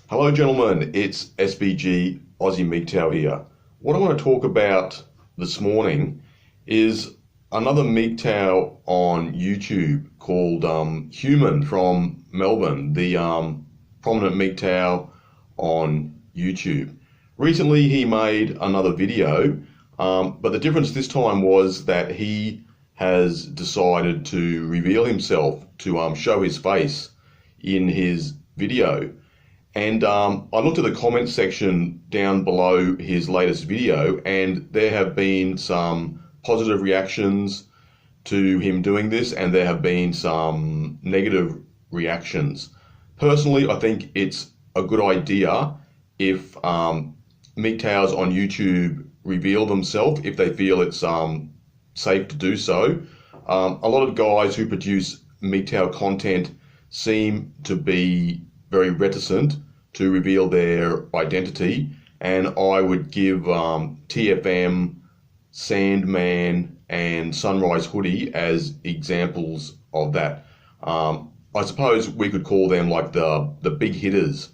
Hello gentlemen, it's SBG Aussie MGTOW here. What I want to talk about this morning is another MGTOW on YouTube called Human from Melbourne, the prominent MGTOW on YouTube. Recently he made another video, but the difference this time was that he has decided to reveal himself, to show his face in his video. And I looked at the comment section down below his latest video, and there have been some positive reactions to him doing this, and there have been some negative reactions. Personally, I think it's a good idea if MGTOWs on YouTube reveal themselves, if they feel it's safe to do so. A lot of guys who produce MGTOW content seem to be very reticent to reveal their identity, and I would give TFM, Sandman, and Sunrise Hoodie as examples of that. I suppose we could call them like the big hitters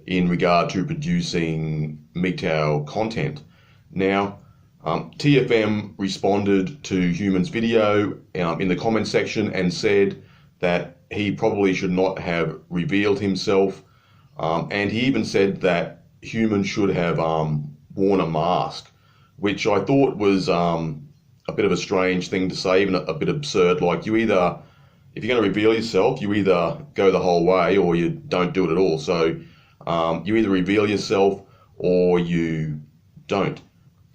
in regard to producing MGTOW content. Now, TFM responded to Human's video in the comment section and said that he probably should not have revealed himself. And he even said that Human should have worn a mask, which I thought was a bit of a strange thing to say, even a bit absurd. Like, you either, if you're going to reveal yourself, you either go the whole way or you don't do it at all. So you either reveal yourself or you don't.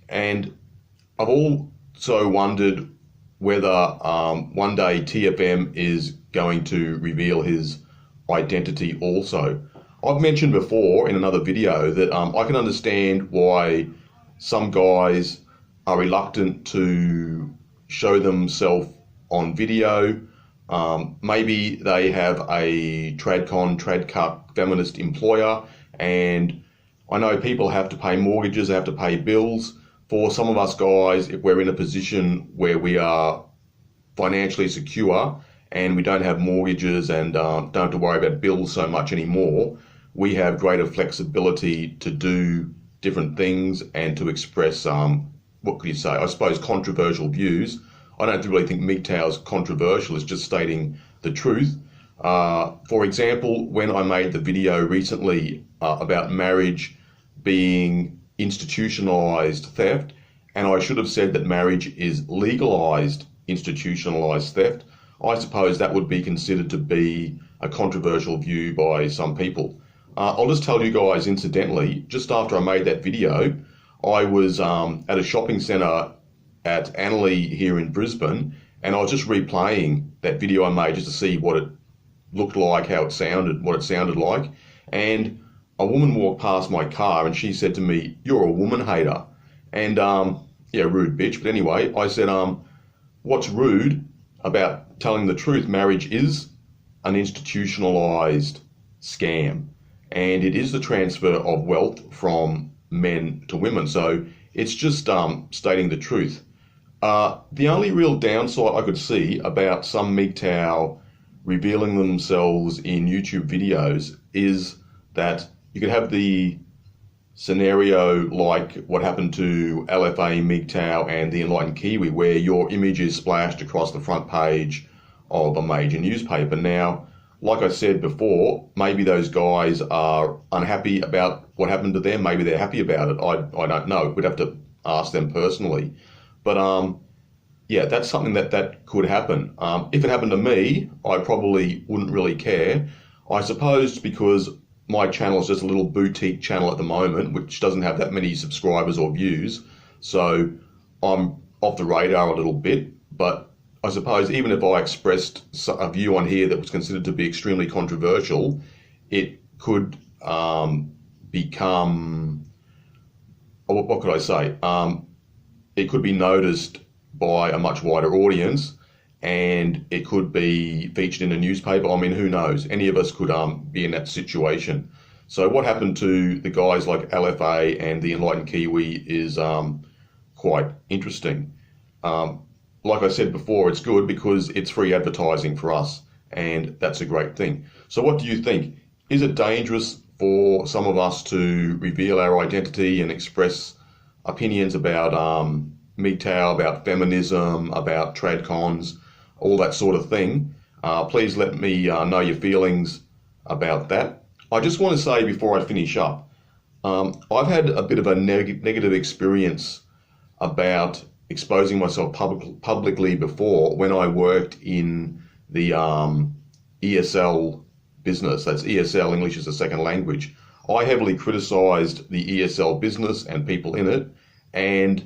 And I've also wondered whether one day TFM is going to reveal his identity also. I've mentioned before in another video that I can understand why some guys are reluctant to show themselves on video. Maybe they have a tradcuck feminist employer, and I know people have to pay mortgages, they have to pay bills. For some of us guys, if we're in a position where we are financially secure and we don't have mortgages and don't have to worry about bills so much anymore, we have greater flexibility to do different things and to express, what could you say, I suppose controversial views. I don't really think MGTOW is controversial, it's just stating the truth. For example, when I made the video recently about marriage being institutionalized theft, and I should have said that marriage is legalized institutionalized theft, I suppose that would be considered to be a controversial view by some people. I'll just tell you guys incidentally, just after I made that video, I was at a shopping centre at Annerley here in Brisbane, and I was just replaying that video I made just to see what it looked like, how it sounded, what it sounded like. And a woman walked past my car and she said to me, "You're a woman hater." And yeah, rude bitch. But anyway, I said, what's rude about telling the truth? Marriage is an institutionalized scam, and it is the transfer of wealth from men to women. So it's just stating the truth. The only real downside I could see about some MGTOW revealing themselves in YouTube videos is that you could have the scenario like what happened to LFA MGTOW and the Enlightened Kiwi, where your image is splashed across the front page of a major newspaper. Now, like I said before, maybe those guys are unhappy about what happened to them. Maybe they're happy about it. I don't know. We'd have to ask them personally. But yeah, that's something that could happen. If it happened to me, I probably wouldn't really care. I suppose because my channel is just a little boutique channel at the moment, which doesn't have that many subscribers or views. So I'm off the radar a little bit, but I suppose even if I expressed a view on here that was considered to be extremely controversial, it could become, what could I say? It could be noticed by a much wider audience, and it could be featured in a newspaper. I mean, who knows? Any of us could be in that situation. So what happened to the guys like LFA and the Enlightened Kiwi is quite interesting. Like I said before, it's good because it's free advertising for us, and that's a great thing. So what do you think? Is it dangerous for some of us to reveal our identity and express opinions about MGTOW, about feminism, about tradcons, all that sort of thing. Please let me know your feelings about that. I just want to say before I finish up, I've had a bit of a negative experience about exposing myself publicly before when I worked in the ESL business. That's ESL, English as a Second Language. I heavily criticised the ESL business and people in it, and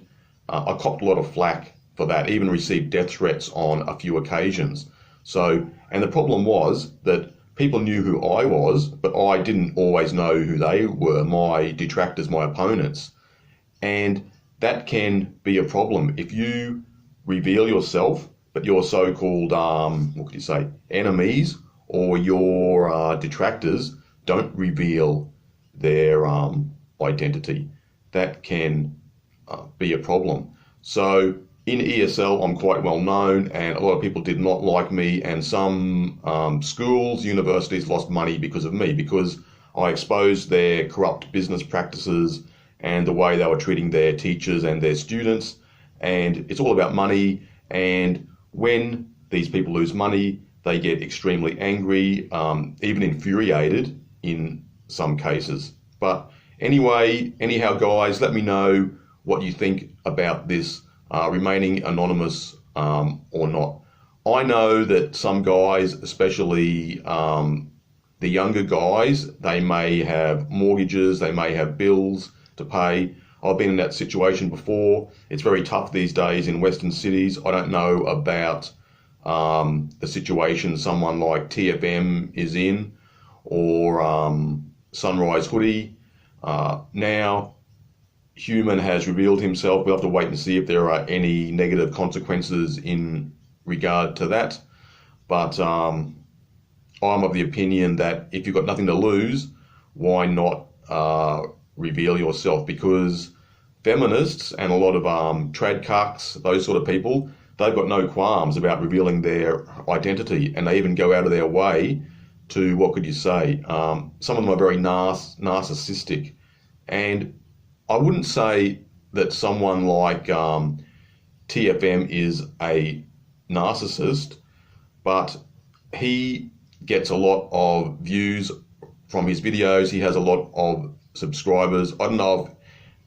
I copped a lot of flack for that, even received death threats on a few occasions. So, and the problem was that people knew who I was, but I didn't always know who they were, my detractors, my opponents. And that can be a problem. If you reveal yourself, but your so-called, what could you say, enemies or your detractors don't reveal their identity, that can be a problem. So in ESL, I'm quite well known, and a lot of people did not like me, and some schools, universities lost money because of me, because I exposed their corrupt business practices and the way they were treating their teachers and their students. And it's all about money, and when these people lose money, they get extremely angry, even infuriated in some cases. But anyhow, guys, let me know what you think about this remaining anonymous or not. I know that some guys, especially the younger guys, they may have mortgages, they may have bills to pay. I've been in that situation before. It's very tough these days in Western cities. I don't know about the situation someone like TFM is in, or Sunrise Hoodie. Now, Human has revealed himself. We'll have to wait and see if there are any negative consequences in regard to that. But I'm of the opinion that if you've got nothing to lose, why not reveal yourself? Because feminists and a lot of trad cucks, those sort of people, they've got no qualms about revealing their identity, and they even go out of their way to, what could you say, some of them are very narcissistic. And I wouldn't say that someone like TFM is a narcissist, but he gets a lot of views from his videos. He has a lot of subscribers. I don't know if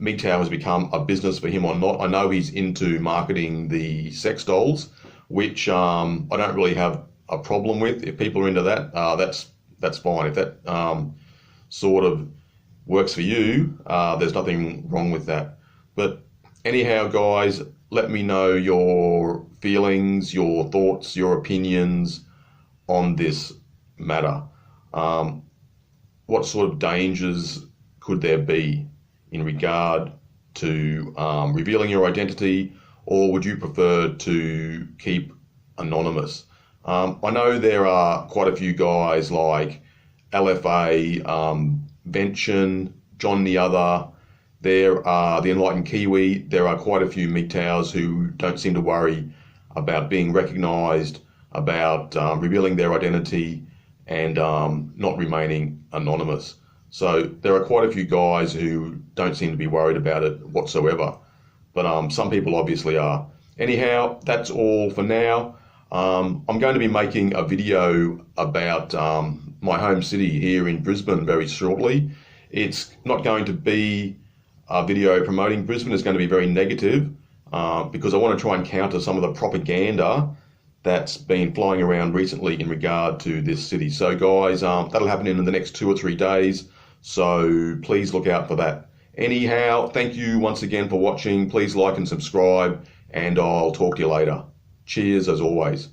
MGTOW has become a business for him or not. I know he's into marketing the sex dolls, which I don't really have a problem with. If people are into that, that's fine. If that sort of works for you, there's nothing wrong with that. But anyhow, guys, let me know your feelings, your thoughts, your opinions on this matter. What sort of dangers could there be in regard to revealing your identity, or would you prefer to keep anonymous? I know there are quite a few guys like LFA, Vention, John the Other, there are the Enlightened Kiwi. There are quite a few MGTOWs who don't seem to worry about being recognised, about revealing their identity, and not remaining anonymous. So there are quite a few guys who don't seem to be worried about it whatsoever. But some people obviously are. Anyhow, that's all for now. I'm going to be making a video about my home city here in Brisbane very shortly. It's not going to be a video promoting Brisbane. It's going to be very negative because I want to try and counter some of the propaganda that's been flying around recently in regard to this city. So guys, that'll happen in the next 2 or 3 days. So please look out for that. Anyhow, thank you once again for watching. Please like and subscribe, and I'll talk to you later. Cheers as always.